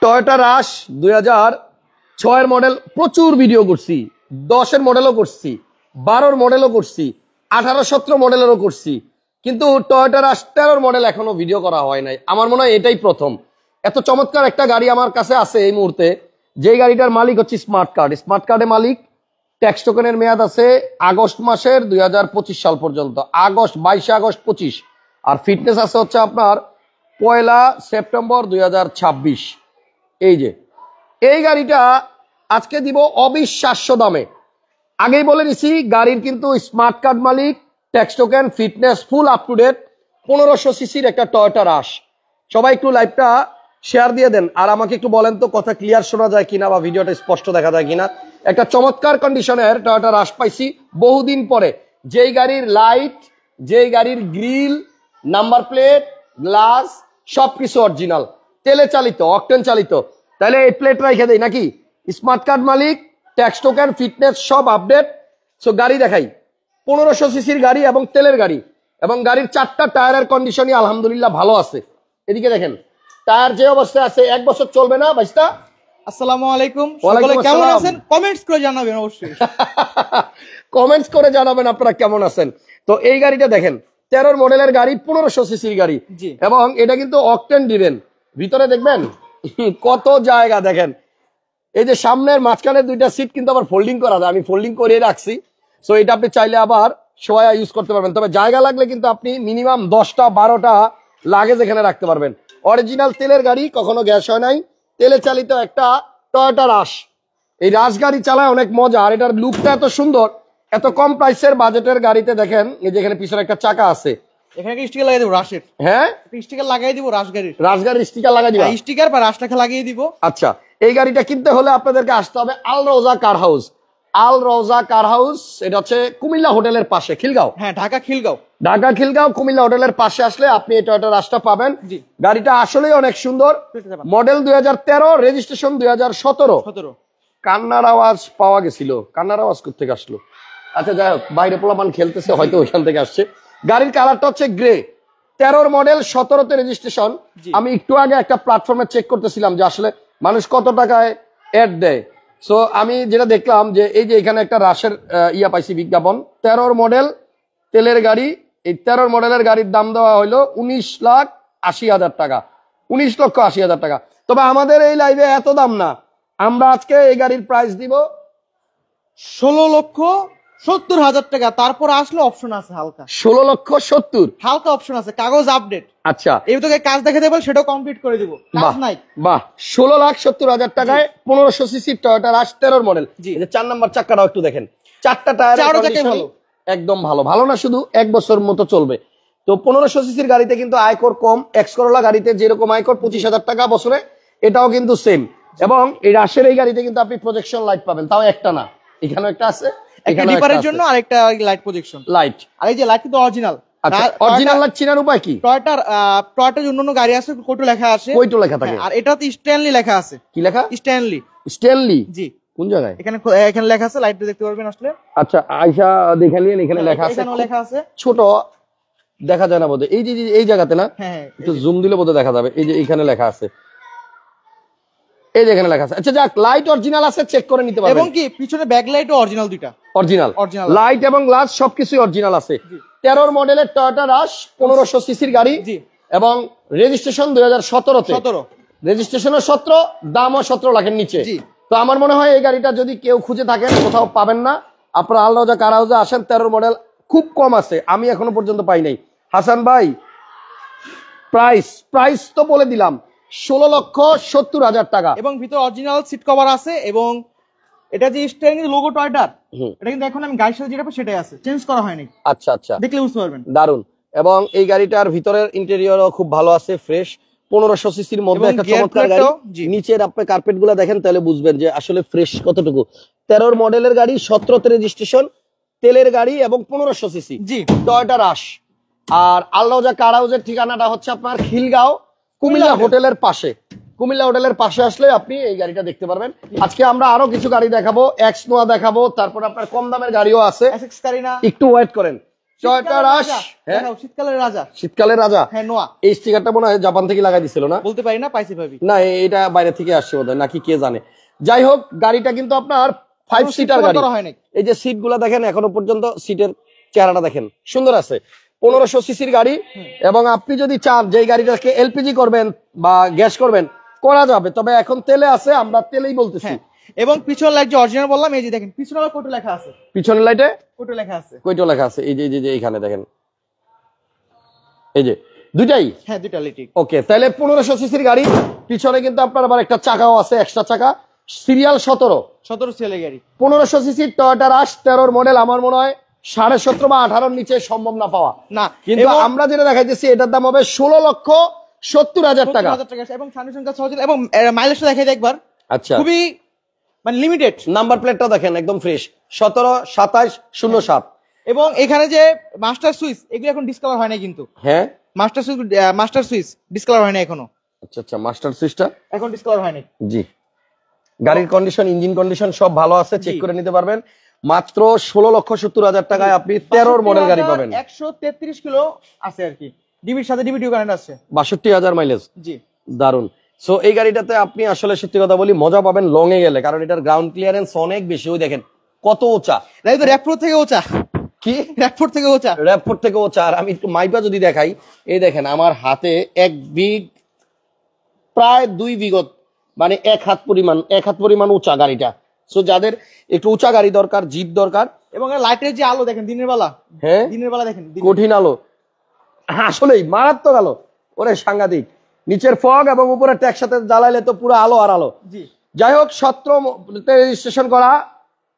Toyota রাশ 2006 এর model প্রচুর video করছি, 10 এর মডেলও করছি, 12 এর মডেলও করছি, 18, 17 মডেলেরও করছি, কিন্তু টয়োটা রাশ 13 মডেল এখনো ভিডিও করা হয় নাই। আমার মনে হয় এটাই প্রথম। এত চমৎকার একটা গাড়ি আমার কাছে আছে এই মুহূর্তে, যেই গাড়িটার মালিক হচ্ছে স্মার্ট কার্ড। স্মার্ট কার্ডের মালিক, ট্যাক্স টোকেনের মেয়াদ আছে আগস্ট মাসের 2025 সাল পর্যন্ত, 22 আগস্ট 25। আর ফিটনেস আছে হচ্ছে আপনার 1 সেপ্টেম্বর 2026। এই যে এই গাড়িটা আজকে দিব অবিশ্বাস্য দামে। আগেই বলে দিছি গাড়ির কিন্তু স্মার্ট কার্ড মালিক, tax token, fitness full up to date, 1500 সিসির একটা টয়োটা রাশ। সবাই একটু লাইভটা শেয়ার দিয়ে দেন, আর আমাকে একটু বলেন তো কথা ক্লিয়ার শোনা যায় কিনা বা ভিডিওটা স্পষ্ট দেখা যায় কিনা। একটা চমৎকার কন্ডিশনের টয়োটা রাশ পাইছি বহুদিন পরে, যেই গাড়ির লাইট, যেই গাড়ির গ্রিল, নাম্বার প্লেট, গ্লাস সবকিছু অরিজিনাল, তেলে চালিত, অকটেন চালিত। তাহলে এই প্লেট রেখে দেই নাকি? স্মার্ট কার্ড মালিক, ট্যাক্স টোকেন, ফিটনেস সব আপডেট। সো গাড়ি দেখাই, 1500 সিসির গাড়ি এবং তেলের গাড়ি, এবং গাড়ির 4টা টায়ারের কন্ডিশনই আলহামদুলিল্লাহ ভালো আছে। এদিকে দেখেন টায়ার যে অবস্থায় আছে, 1 বছর চলবে না ভাইস্তা। আসসালামু আলাইকুম, সকলে কেমন আছেন? কমেন্টস করে জানাবেন অবশ্যই। কমেন্টস করে জানাবেন আপনারা কেমন আছেন। তো এই গাড়িটা দেখেন 13 মডেলের গাড়ি, 1500 সিসির গাড়ি, এবং এটা কিন্তু অকটেন দিবেন। ভিতরে দেখবেন কত জায়গা দেখেন। এই যে সামনের মাঝখানের 2টা সিট কিন্তু আবার ফোল্ডিং করা যায়, আমি ফোল্ডিং করে রাখছি। সো এটা আপনি চাইলে আবার সবাই ইউজ করতে পারবেন, তবে জায়গা লাগলে কিন্তু আপনি মিনিমাম 10টা 12টা লাগেজ এখানে রাখতে পারবেন। অরিজিনাল তেলের গাড়ি, কখনো গ্যাস হয় নাই, তেলে চালিত একটা টয়োটা রাশ। এই রাশ গাড়ি চালায় অনেক মজা, আর এটার লুকটা এত সুন্দর। এত কম প্রাইসের বাজেটের গাড়িতে দেখেন এই যে এখানে পিছনে একটা চাকা আছে, এখানে কি স্টিকার লাগিয়ে দিব রাশের? হ্যাঁ, স্টিকার লাগিয়ে দিব রাশগাড়ির, রাশগাড়ির স্টিকার লাগিয়ে দিব, স্টিকার বা রাশটাকে লাগিয়ে দিব। আচ্ছা, এই গাড়িটা কিনতে হলে আপনাদেরকে আসতে হবে আল রওজা কার হাউস। আল রওজা কার হাউস, এটা হচ্ছে কুমিল্লা হোটেলের পাশে, খিলগাঁও। হ্যাঁ, ঢাকা খিলগাঁও, ঢাকা খিলগাঁও কুমিল্লা হোটেলের পাশে আসলে আপনি এই টয়োটা রাশটা পাবেন। গাড়িটা আসলেই অনেক সুন্দর, মডেল 2013, রেজিস্ট্রেশন 2017। কান্নার আওয়াজ পাওয়া গেছিল, কান্নার আওয়াজ কোথেকে আসলো? আচ্ছা যাই হোক, বাইরে পোলাপান খেলতেছে, হয়তো ওইখান থেকে আসছে। গাড়ির কালারটা হচ্ছে গ্রে, 13 মডেল, 17তে রেজিস্ট্রেশন। আমি একটু আগে একটা প্ল্যাটফর্মে চেক করতেছিলাম যে আসলে মানুষ কত টাকায় অ্যাড দেয়। সো আমি যেটা দেখলাম যে এই যে এখানে একটা রাশের ইয়া পাইছি বিজ্ঞাপন, 13 মডেল তেলের গাড়ি। এই 13 মডেলের গাড়ির দাম দেওয়া হলো 19,80,000 টাকা, 19,80,000 টাকা। তবে আমাদের এই লাইভে এত দাম না, আমরা আজকে এই গাড়ির প্রাইস দিব 16,70,000 টাকা। তারপর আসলে অপশন আছে হালকা, 16,70,000 হালকা অপশন আছে, কাগজ আপডেট। আচ্ছা, এই তোকে কাজ দেখে দেবো, সেটাও কমপ্লিট করে দিব, কাজ নাই। বাহ, 16,70,000 টাকায় 1500 সিসি টয়োটা রাশ 13 মডেল। এই যে 4 নাম্বার চাকাটাও একটু দেখেন, 4টা টায়ার একদম ভালো, ভালো না শুধু 1 বছর মতো চলবে। তো 1500 সিসির গাড়িতে কিন্তু আয়কর কম, এক্স করোলা গাড়িতে যেরকম আয়কর 25,000 টাকা বছরে, এটাও কিন্তু সেম। এবং এই রাশের এই গাড়িতে কিন্তু আপনি প্রজেকশন লাইট পাবেন, তাও একটা না, এখানেও একটা আছে, এখানে ডিপারের জন্য আরেকটা লাইট প্রজেকশন লাইট। আর এই যে লাইট কিন্তু অরিজিনাল। আচ্ছা, অরিজিনাল লাইট চিনার উপায় কি? টয়োটার অন্যান্য গাড়ি আছে কইটো লেখা আছে, কইটো লেখা থাকে, আর এটাতে স্ট্যানলি লেখা আছে। কি লেখা? স্ট্যানলি। স্ট্যানলি, জি। কোন জায়গায়? এখানে এখানে লেখা আছে, লাইটটা দেখতে পারবেন আসলে। আচ্ছা, আয়শা দেখে নিন, এখানে লেখা আছে, এখানেও লেখা আছে, ছোট দেখা যায় না বোধহয়। এই যে এই জায়গাতে না, একটু জুম দিলে বোধহয় দেখা যাবে। এই যে এখানে লেখা আছে, এই যে এখানে লেখা আছে। আচ্ছা যাক, লাইট অরিজিনাল আছে, চেক করে নিতে পারবেন। এবং কি পিছনে ব্যাকলাইটও অরিজিনাল, দুইটা অরিজিনাল, লাইট এবং গ্লাস সবকিছুই অরিজিনাল আছে। 13 মডেলের টয়োটা রাশ, 1500 সিসির গাড়ি, এবং রেজিস্ট্রেশন 2017-তে। রেজিস্ট্রেশনও 17, দামও 17 লাখের নিচে। তো আমার মনে হয় এই গাড়িটা যদি কেউ খুঁজে থাকেন, কোথাও পাবেন না, আপনারা আল রওজা কার হাউসে আসেন। 13 মডেল খুব কম আছে, আমি এখনো পর্যন্ত পাই নাই। হাসান ভাই, প্রাইস তো বলে দিলাম, 16,70,000 টাকা। এবং ভিতরে অরিজিনাল সিট কভার আছে, এবং এটা যে স্টিয়ারিং এর লোগো টয়োটার, এটা কিন্তু এখন আমি গাড়ির সাথে যেটা সেটাই আছে, চেঞ্জ করা হয়নি। আচ্ছা আচ্ছা, দেখলে বুঝতে পারবেন, দারুন। এবং এই গাড়িটার ভিতরের ইন্টেরিয়রও খুব ভালো আছে, ফ্রেশ। 1500 সিসির মধ্যে একটা চমৎকার গাড়ি। নিচের আপনি কার্পেট গুলা দেখেন, তাহলে বুঝবেন যে আসলে ফ্রেশ কতটুকু। 13 মডেলের গাড়ি, 17তে রেজিস্ট্রেশন, তেলের গাড়ি, এবং 1500 সিসি, জি, টয়োটা রাশ। আর আল রওজা কার হাউসের ঠিকানাটা হচ্ছে আপনার খিলগাঁও, কুমিল্লা হোটেলের পাশে। কুমিল্লা হোটেলের পাশে আসলে আপনি এই গাড়িটা দেখতে পারবেন। আজকে আমরা আরো কিছু গাড়ি দেখাবো, এক্স নোয়া দেখাবো, তারপর আপনার কম দামের গাড়িও আছে। একটু ওয়েট করেন, টয়োটা রাশ, হ্যাঁ দেখাও, শীতকালের রাজা। শীতকালের রাজা। হ্যাঁ, নোয়া। এই স্টিকারটা মনে হয় জাপান থেকে লাগাই দিছিল না? বলতে পারি না, পাইছি ভাবি। না, এটা বাইরে থেকে আসছে বোধহয়, নাকি কে জানে। যাই হোক, গাড়িটা কিন্তু আপনার 5 সিটার গাড়ি। এই যে সিট গুলা দেখেন, এখনো পর্যন্ত সিটের চেহারাটা দেখেন, সুন্দর আছে। 1500 সিসির গাড়ি, এবং আপনি যদি চান যে এই গাড়িটাকে এলপিজি করবেন বা গ্যাস করবেন, করা যাবে। তবে এখন তেলে আছে, আমরা তেলেই বলতেছি। এবং পিছনের লাইট যে অরিজিনাল বললাম, এই যে দেখেন পিছনে আবার কোটো লেখা আছে। পিছনের লাইটে কোটো লেখা আছে, কয়টা লেখা আছে? এই যে এই যে এখানে দেখেন, এই যে দুইটাই। হ্যাঁ, দুইটা লাইট। ওকে, তাহলে 1500 সিসির গাড়ি। পিছনে কিন্তু আপনার আবার একটা চাকাও আছে, এক্সট্রা চাকা, সিরিয়াল 17 সিএলের গাড়ি। 1500 সিসির টয়োটা রাশ 13 মডেল। আমার মনে হয় 17.5 বা 18 নিচে সম্ভব না পাওয়া না, কিন্তু আমরা যেটা দেখাইতেছি এটার দাম হবে 16,70,000 টাকা। এবং সার্ভিসিং কাজ সহজ, এবং মাইলেজটা দেখাই দিই একবার। আচ্ছা, খুবই মানে লিমিটেড। নাম্বার প্লেটটা দেখেন, একদম ফ্রেশ, 172707। এবং এখানে যে মাস্টার সুইচ, এগুলো এখন ডিসকালার হয় না কিন্তু। হ্যাঁ, মাস্টার সুইচ ডিসকালার হয় না এখনো। আচ্ছা আচ্ছা, মাস্টার সুইচটা এখন ডিসকালার হয় না। জি, গাড়ির কন্ডিশন, ইঞ্জিন কন্ডিশন সব ভালো আছে, চেক করে নিতে পারবেন। মাত্র 16,70,000 টাকায় আপনি 13 মডেল গাড়ি পাবেন। 133 কিলো আছে আর কি, ডিবির সাথে ডিবিটিও কারেন্ট আছে, 62,000 মাইলেজ। জি, দারুন। সো এই গাড়িটাতে আপনি আসলে সত্যি কথা বলি মজা পাবেন লং এ গেলে, কারণ এটার গ্রাউন্ড ক্লিয়ারেন্স অনেক বেশি। ওই দেখেন কত উঁচা, তাই তো র্যাপফোর থেকে উঁচা। কি র্যাপফোর থেকে উঁচা? র্যাপফোর্ট থেকে উঁচা। আর আমি একটু মাইপা যদি দেখাই, এই দেখেন আমার হাতে 1 বিগ, প্রায় 2 বিঘত, মানে 1 হাত পরিমাণ উঁচা গাড়িটা। সো যাদের একটু উঁচা গাড়ি দরকার, জিপ দরকার। এবং লাইটের যে আলো দেখেন দিনের বেলা, হ্যাঁ দিনের বেলা দেখেন কঠিন আলো, আসলেই মারাত্মক আলো, ওরে সাংঘাতিক। নিচের ফগ এবং উপরে ট্যাক্স সাথে জ্বালাইলে তো পুরো আলো আর আলো। জি, যাই হোক, 17 রেজিস্ট্রেশন করা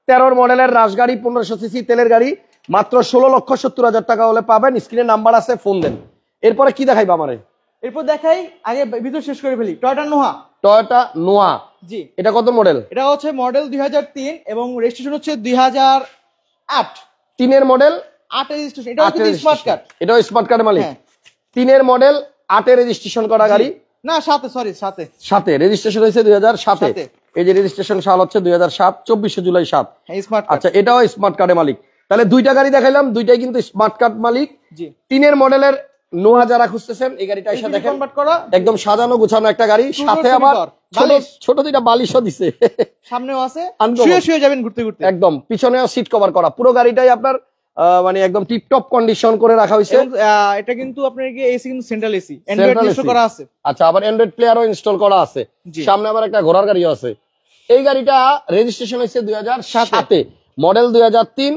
13 মডেলের রাজগাড়ি, 1500 সিসি তেলের গাড়ি, মাত্র 16,70,000 টাকা হলে পাবেন। স্ক্রিনে নাম্বার আছে, ফোন দেন। এরপরে কি দেখাইবা আমারে? এরপর দেখাই, আগে ভিডিও শেষ করে ফেলি। টয়োটা নোহা। টয়োটা নোয়া, জি, এটা কত মডেল? এটা হচ্ছে মডেল 2003 এবং রেজিস্ট্রেশন হচ্ছে 2008। 3 মডেল, 8 রেজিস্ট্রেশন। এটা হচ্ছে স্মার্ট কার্ড। এটাও স্মার্ট কার্ডের মালিক। হ্যাঁ, 3 মডেল, 8 রেজিস্ট্রেশন করা গাড়ি। না, সাথে, সরি, সাথে রেজিস্ট্রেশন হয়েছে 2007। সাথে। এই যে রেজিস্ট্রেশন সাল হচ্ছে 2007, 24 জুলাই 7। হ্যাঁ, স্মার্ট কার্ড। আচ্ছা, এটাও স্মার্ট কার্ডের মালিক। তাহলে দুইটা গাড়ি দেখাইলাম, দুইটাই কিন্তু স্মার্ট কার্ড মালিক। জি, 3 মডেলের নোয়া যারা খুঁজতেছেন, এই গাড়িটা এসে দেখেন, কনভার্ট করা, একদম সাজানো গুছানো একটা গাড়ি, সাথে আবার ছোট দুইটা বালিশও দিছে, সামনেও আছে, Uncommon। শুয়ে যাবেন ঘুরতে ঘুরতে। একদম পিছনেও সিট কভার করা, পুরো গাড়িটাই আপনার মানে একদম টিপটপ কন্ডিশন করে রাখা হয়েছে। এবং এটা কিন্তু আপনার কি এসি, কিন্তু সেন্ট্রাল এসি, অ্যান্ড্রয়েড ইনস্টল করা আছে। আচ্ছা, আবার অ্যান্ড্রয়েড প্লেয়ারও ইনস্টল করা আছে। জি। সামনে আবার একটা ঘোড়ার গাড়িও আছে। এই গাড়িটা রেজিস্ট্রেশন হয়েছে 2007, মডেল 2003।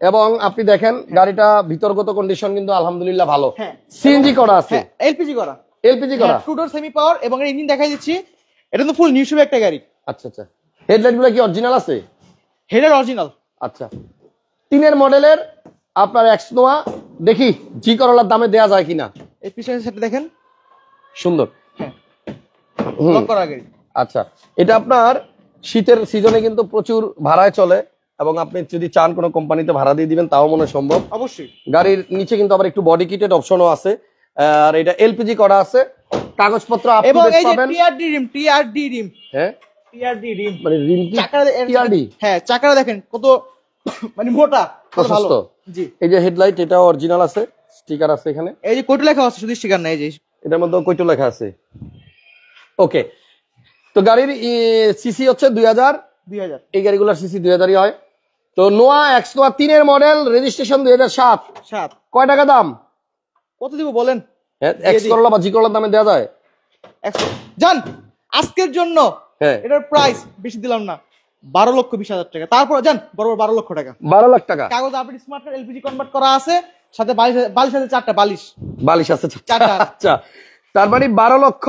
এবং আপনি দেখেন গাড়িটা ভিতরগত কন্ডিশন কিন্তু আলহামদুলিল্লাহ ভালো। হ্যাঁ, সিএনজি করা আছে, এলপিজি করা, এলপিজি করা, টু ডোর সেমি পাওয়ার। এবং এর ইঞ্জিন দেখাই দিচ্ছি, এটা তো ফুল নিউ শেপ একটা গাড়ি। আচ্ছা আচ্ছা, হেডলাইট গুলো কি অরিজিনাল আছে? হেডের অরিজিনাল। আচ্ছা, 3 মডেলের আপনার এক্স নোয়া, দেখি জি করলার দামে দেয়া যায় কিনা। এই পিছনের সেটা দেখেন, সুন্দর। হ্যাঁ, হুম, লক করা গাড়ি। আচ্ছা, এটা আপনার শীতের সিজনে কিন্তু প্রচুর ভাড়ায় চলে, এবং আপনি যদি চান কোনো কোম্পানিতে ভাড়া দিয়ে দিবেন তাও মনে সম্ভব। অবশ্যই। গাড়ির নিচে কিন্তু আবার একটু বডি কিটেড অপশনও আছে, আর এটা এলপিজি করা আছে, কাগজপত্র আপ টু এবং ডেট এই যে পাবেন। টিআরডি রিম, হ্যাঁ, টিআরডি রিম, মানে রিম কি টিআরডি? হ্যাঁ, চাকাটা দেখেন কত মানে মোটা, কত ভালো। জি, এই যে হেডলাইট, এটাও অরিজিনাল আছে, স্টিকার আছে এখানে। এই যে কোটো লেখা আছে, শুধু স্টিকার না, এই যে এটার মধ্যে কয়টো লেখা আছে। ওকে, তো গাড়ির সিসি হচ্ছে 2000। এই গাড়িগুলোর সিসি 2000ই হয়। তো নোয়া এক্স নোয়া 3 মডেল, রেজিস্ট্রেশন 2007। কয় টাকা দাম? কত দিব বলেন? এক্স করলা বা জি করলার দামে দেওয়া যায়? জান, আজকের জন্য এটার প্রাইস বেশি দিলাম না, 12,20,000 টাকা। তারপর জান বরাবর 12 লক্ষ টাকা। 12 লাখ টাকা কাগজ update, smart card, LPG convert করা আছে, সাথে বালিশ আছে 4টা বালিশ আছে 4টা। আচ্ছা, তার মানে 12 লক্ষ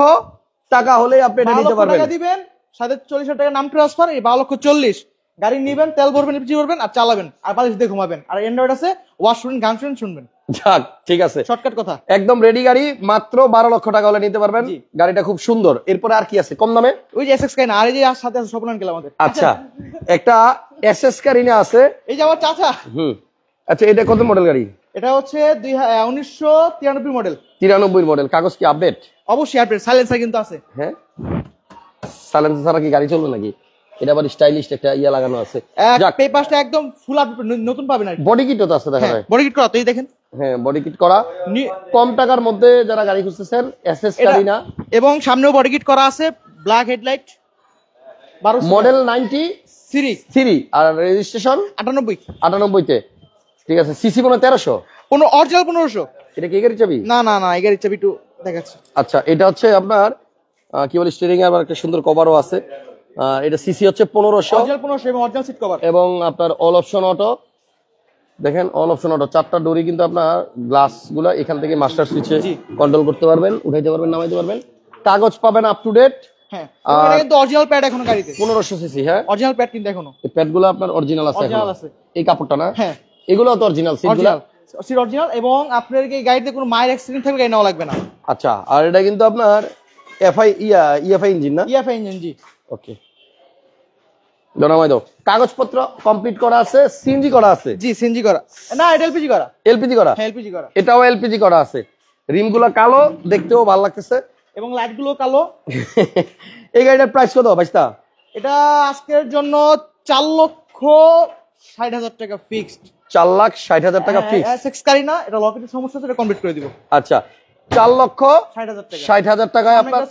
টাকা হলে আপনি এটা নিতে পারবেন। টাকা দিবেন, সাথে 40,000 টাকা নাম ট্রান্সফার, এই 12,40,000 গাড়ি নিবেন, তেল ভরবেন, এলপিজি ভরবেন, আর চালাবেন, আর বালিশ দিয়ে ঘুমাবেন, আর অ্যান্ড্রয়েড আছে, ওয়াশ শুনবেন, গান শুনবেন। যাক, ঠিক আছে, শর্টকাট কথা, একদম রেডি গাড়ি, মাত্র 12 লক্ষ টাকা হলে নিতে পারবেন। গাড়িটা খুব সুন্দর। এরপরে আর কি আছে কম দামে? ওই যে এসএক্স কারিনা, আর এই যে সাথে আছে স্বপ্নান গেল আমাদের। আচ্ছা, একটা এসএস কারিনা আছে, এই যে আমার চাচা। আচ্ছা, এটা কত মডেল গাড়ি? এটা হচ্ছে 1993 মডেল। 93 মডেল। কাগজ কি আপডেট? অবশ্যই আপডেট, সাইলেন্সার কিন্তু আছে। হ্যাঁ, সাইলেন্সার ছাড়া কি গাড়ি চলবে নাকি? এটা আবার স্টাইলিশ একটা ইয়া লাগানো আছে। পেপারটা একদম ফুল আপডেট, নতুন পাবেন আর বডি কিটও তো আছে দেখা যায়। বডি কিট করা তো এই দেখেন। হ্যাঁ বডি কিট করা, কম টাকার মধ্যে যারা গাড়ি খুঁজতেছেন এসএস কারিনা, এবং সামনেও বডি কিট করা আছে, ব্ল্যাক হেডলাইট, 12 মডেল 93 আর রেজিস্ট্রেশন 98 তে। ঠিক আছে, সিসি মনে 1300, অরিজিনাল 1500। এটা কি গাড়ি চাবি? না এই গাড়ির চাবি একটু দেখাচ্ছি। আচ্ছা, এটা হচ্ছে আপনার কি বলে স্টিয়ারিং এর একটা সুন্দর কভারও আছে। এটা সিসি হচ্ছে 1500, অরিজিনাল 1500 এবং অরিজিনাল সিট কভার, এবং আপনার অল অপশন অটো। দেখেন অল অপশন অটো, 4টা ডোরি কিন্তু আপনার গ্লাস গুলা এখান থেকে মাস্টার সুইচে কন্ট্রোল করতে পারবেন, উঠাইতে পারবেন, নামাইতে পারবেন। কাগজ পাবেন আপ টু ডেট। হ্যাঁ, এটা কিন্তু অরিজিনাল প্যাড এখনো গাড়িতে, 1500 সিসি। হ্যাঁ, অরিজিনাল প্যাড কিন্তু এখনো, এই প্যাডগুলো আপনার অরিজিনাল আছে, অরিজিনাল আছে। এই কাপড়টা না? হ্যাঁ, এগুলো তো অরিজিনাল সিটগুলো, সিট অরিজিনাল, এবং আপনার এই গাড়িতে কোনো মাইর অ্যাক্সিডেন্ট থাকলে গাড়ি নেওয়া লাগবে না। আচ্ছা, আর এটা কিন্তু আপনার ইএফআই ইঞ্জিন না? ইএফআই ইঞ্জিন, জি। ওকে, জনামাই দাও। কাগজপত্র কমপ্লিট করা আছে, সিএনজি করা আছে? জি, সিএনজি করা না, এটা এলপিজি করা। এলপিজি করা? হ্যাঁ, এলপিজি করা। এটাও এলপিজি করা আছে। রিমগুলো কালো, দেখতেও ভালো লাগতেছে, এবং লাইটগুলো কালো। এই গাড়িটার প্রাইস কত ভাইস্তা? এটা আজকের জন্য 4,60,000 টাকা ফিক্সড। 4,60,000 টাকা ফিক্স। এসএক্স গাড়ি না, এটা লকেটের সমস্যা আছে, এটা কমপ্লিট করে দিব। আচ্ছা, 4,60,000 টাকা। 60,000 টাকায় আপনার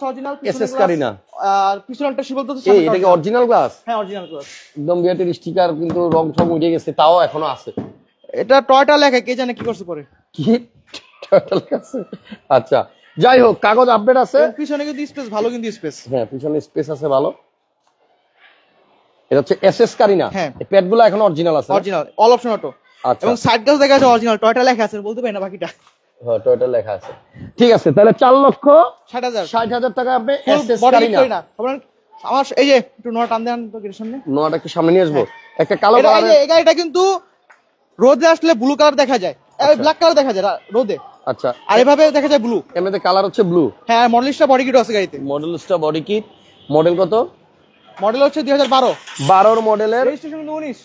এসএস গাড়ি না? আর পিছনটা শিবল তো এটা কি অরিজিনাল গ্লাস? হ্যাঁ, অরিজিনাল গ্লাস, একদম বিআরটির স্টিকার, কিন্তু রং ঠং উঠে গেছে, তাও এখনো আছে। এটা টয়টা লেখা, কে জানে কি করছে পরে। কি টোটাল আছে? আচ্ছা, যাই হোক, কাগজ আপডেট আছে। পিছনে কিন্তু স্পেস ভালো, কিন্তু স্পেস, হ্যাঁ পিছনে স্পেস আছে ভালো। এটা হচ্ছে এসএস কারিনা। হ্যাঁ, প্যাডগুলো এখন অরিজিনাল আছে, অরিজিনাল অল অপশন অটো। আচ্ছা, এবং সাইড গ্লাস দেখা যাচ্ছে অরিজিনাল, টয়টা লেখা আছে, বলতে পারি না বাকিটা। হ্যাঁ টয়টা লেখা আছে। ঠিক আছে, তাহলে 4,60,000 টাকা আপনি এসএস কারিনা। আমার এই যে একটু নোয়া টান দেন তো গেটের সামনে, নোয়াটা একটু সামনে নিয়ে আসবো। একটা কালো এই কালার, যে এই গাড়িটা কিন্তু রোদে আসলে ব্লু কালার দেখা যায়, ব্ল্যাক কালার দেখা যায় রোদে। আচ্ছা, আর এভাবে দেখা যায় ব্লু। এমনিতে কালার হচ্ছে ব্লু। হ্যাঁ, মডেলিস্টটা বডি কিট আছে গাড়িতে। মডেলিস্টটা বডি কিট। মডেল কত? মডেল হচ্ছে 2012। 12 মডেলের, রেজিস্ট্রেশন কিন্তু 19।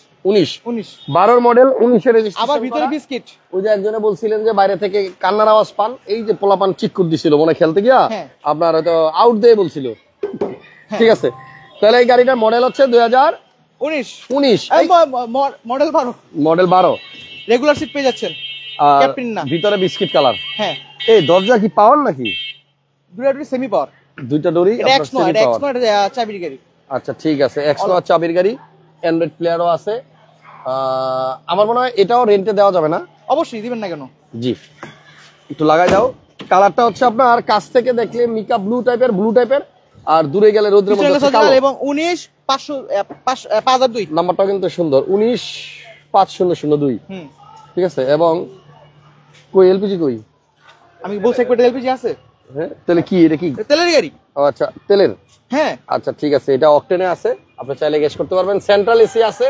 12 মডেল 19 এর রেজিস্ট্রেশন। আবার ভিতরে বিস্কিট। ওই যে একজনে বলছিলেন যে বাইরে থেকে কান্নার আওয়াজ পান, এই যে পোলাপান চিৎকুর দিছিল মনে খেলতে গিয়া, আপনার হয়তো আউট দিয়ে বলছিল। ঠিক আছে, তাহলে এই গাড়িটার মডেল হচ্ছে 2019। মডেল 12। মডেল 12। রেগুলার সিট পেয়ে যাচ্ছেন, আর ক্যাপ্টেন না, ভিতরে বিস্কিট কালার। হ্যাঁ, এই দরজা কি পাওয়ার নাকি? দুইটা সেমি পাওয়ার, দুইটা ডোরি এক্স নয়, চাবির গাড়ি। আচ্ছা ঠিক আছে, এক্স নয় চাবির গাড়ি, অ্যান্ড্রয়েড প্লেয়ারও আছে। আমার মনে হয় এটাও রেন্টে দেওয়া যাবে না? অবশ্যই দিবেন না কেন। জি, একটু লাগাই দাও। কালারটা হচ্ছে আপনার কাছ থেকে দেখলে মিকা ব্লু টাইপের, আর দূরে গেলে রোদ্রের মধ্যে কালো। এবং 19,502 নাম্বারটাও কিন্তু সুন্দর, 19,502। ঠিক আছে, এবং কই এলপিজি কই? আমি বলছি একটা এলপিজি আছে। হ্যাঁ, তাহলে কি এটা কি তেলের গাড়ি? ও আচ্ছা, তেলের। হ্যাঁ, আচ্ছা ঠিক আছে, এটা অকটেনে আছে, আপনি চাইলে গ্যাস করতে পারবেন। সেন্ট্রাল এসি আছে।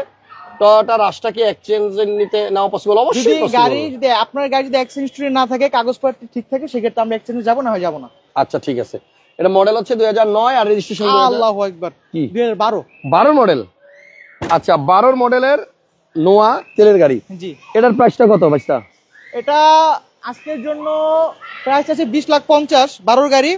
টয়োটা রাশটা কি এক্সচেঞ্জ নিতে নাও পসিবল? অবশ্যই পসিবল। গাড়ি যদি আপনার গাড়ি যদি এক্সচেঞ্জ হিস্টরি না থাকে, কাগজপত্র ঠিক থাকে, সেক্ষেত্রে আমরা এক্সচেঞ্জে যাব না হয় যাব না। আচ্ছা ঠিক আছে, এটা মডেল হচ্ছে 2009 আর রেজিস্ট্রেশন আল্লাহু আকবার, কি 2012 মডেল। আচ্ছা, 12 মডেলের নোয়া তেলের গাড়ি। জি, এটার প্রাইসটা কত ভাইস্তা? এটা আজকের জন্য প্রাইস আছে 20,50,000। 12 গাড়ি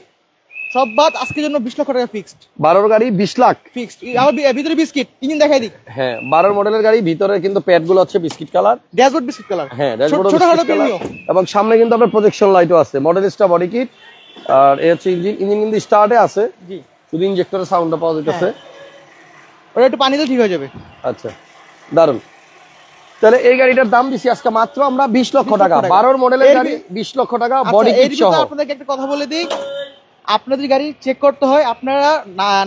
সব বাদ আজকের জন্য 20 লক্ষ টাকা ফিক্সড। 12 গাড়ি 20 লাখ ফিক্সড। আমার ভিতরে বিস্কিট, ইঞ্জিন দেখাই দিই। হ্যাঁ, 12 মডেলের গাড়ি, ভিতরে কিন্তু প্যাডগুলো হচ্ছে biscuit colour, dashboard biscuit colour. হ্যাঁ ড্যাশবোর্ড ছোট হাতে প্রিমিয়াম, এবং সামনে কিন্তু আপনার প্রজেকশন লাইটও আছে। মডেলিস্টটা বডি কিট, আর এই হচ্ছে ইঞ্জিন কিন্তু স্টার্টে আছে। জি, শুধু ইনজেক্টরের সাউন্ডটা পাওয়া যাচ্ছে। ওটা একটু পানি দিলে ঠিক হয়ে যাবে। আচ্ছা, দারুন। তাহলে এই গাড়িটার দাম দিছি আজকে মাত্র আমরা 20 লক্ষ টাকা। 12 মডেলের গাড়ি 20 লক্ষ টাকা বডি কিট সহ। আপনাদেরকে একটা কথা বলে দিই, আপনাদের গাড়ি চেক করতে হয়, আপনারা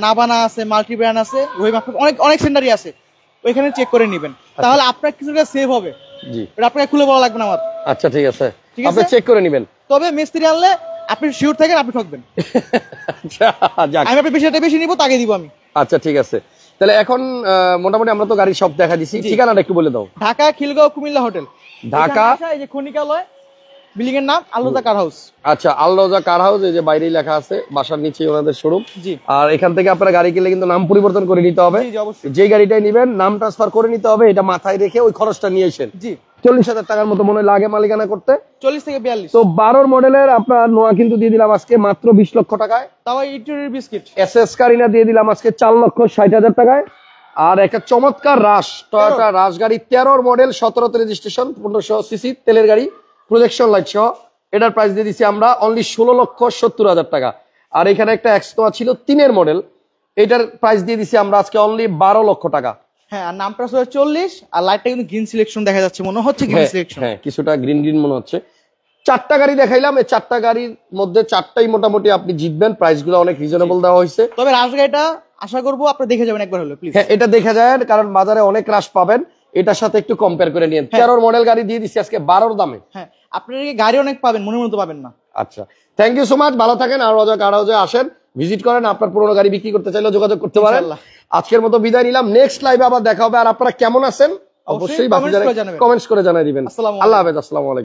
নাবানা আছে, মাল্টি ব্র্যান্ড আছে, অনেক সেন্টারই আছে, ওইখানে চেক করে নেবেন, তাহলে আপনার কিছু টাকা সেভ হবে। জি, এটা আপনাকে খুলে বলা লাগবে না আমার। আচ্ছা ঠিক আছে, আপনি চেক করে নেবেন। তবে মিস্ত্রি আনলে আপনি শিওর থাকেন আপনি ঠকবেন। আচ্ছা, যাক, আমি আপনার বেশি নিব, তাকে দিব আমি। আচ্ছা ঠিক আছে, তাহলে এখন মোটামুটি আমরা তো গাড়ির সব দেখা দিছি। ঠিকানাটা একটু বলে দাও। ঢাকা খিলগাঁও কুমিল্লা হোটেল, ঢাকা। এই যে খনিকালয় বিল্ডিং এর নাম আল-রোজা কার হাউস। আচ্ছা, আল-রোজা কার হাউস, এই যে বাইরেই লেখা আছে, বাসার নিচে ওনাদের শোরুম। জি, আর এখান থেকে আপনারা গাড়ি কিনলে কিন্তু নাম পরিবর্তন করে নিতে হবে। জি অবশ্যই। যে গাড়িটাই নেবেন নাম ট্রান্সফার করে নিতে হবে, এটা মাথায় রেখে ওই খরচটা নিয়ে আসেন। জি, 40,000 টাকার মতো মনে লাগে মালিকানা করতে, 40 থেকে 42। তো 12 মডেলের আপনার নোয়া কিন্তু দিয়ে দিলাম আজকে মাত্র 20 লক্ষ টাকায়। তাও ইটুরির বিস্কিট। এসএস কারিনা দিয়ে দিলাম আজকে 4,60,000 টাকায়। আর একটা চমৎকার রাশ, টয়োটা রাশ গাড়ি, 13 মডেল, 17 রেজিস্ট্রেশন, 1500 সিসি তেলের গাড়ি, প্রজেকশন লাইট সহ, এটার প্রাইস দিয়ে দিচ্ছি আমরা অনলি 16,70,000 টাকা। আর এখানে একটা এক্সনোয়া ছিল 3 মডেল, এটার প্রাইস দিয়ে দিচ্ছি আমরা আজকে অনলি 12 লক্ষ টাকা। হ্যাঁ, আর নামটা 40, আর লাইটটা কিন্তু গ্রিন সিলেকশন দেখা যাচ্ছে, মনে হচ্ছে গ্রিন সিলেকশন। হ্যাঁ, কিছুটা গ্রিন গ্রিন মনে হচ্ছে। 4টা গাড়ি দেখাইলাম, এই 4টা গাড়ির মধ্যে 4টাই মোটামুটি আপনি জিতবেন, প্রাইস গুলো অনেক রিজনেবল দেওয়া হয়েছে। তবে রাশ গাড়িটা আশা করবো আপনি দেখে যাবেন একবার হলো প্লিজ। হ্যাঁ, এটা দেখা যায়, কারণ বাজারে অনেক রাশ পাবেন, এটার সাথে একটু কম্পেয়ার করে নিন। 13 মডেল গাড়ি দিয়ে দিচ্ছি আজকে 12 দামে। হ্যাঁ, আপনারা গাড়ি অনেক পাবেন, মনের মতো পাবেন না। আচ্ছা, থ্যাংক ইউ সো মাচ, ভালো থাকেন। আর কারাওয়াজে আসেন, ভিজিট করেন, আপনার পুরোনো গাড়ি বিক্রি করতে চাইলে যোগাযোগ করতে পারেন। ইনশাআল্লাহ। আজকের মতো বিদায় নিলাম, নেক্সট লাইভে আবার দেখা হবে। আর আপনারা কেমন আছেন অবশ্যই কমেন্টস করে জানাবেন। কমেন্টস করে জানাই দিবেন। আসসালামু আল্লাহ হাফেজ, আসসালামু আলাইকুম।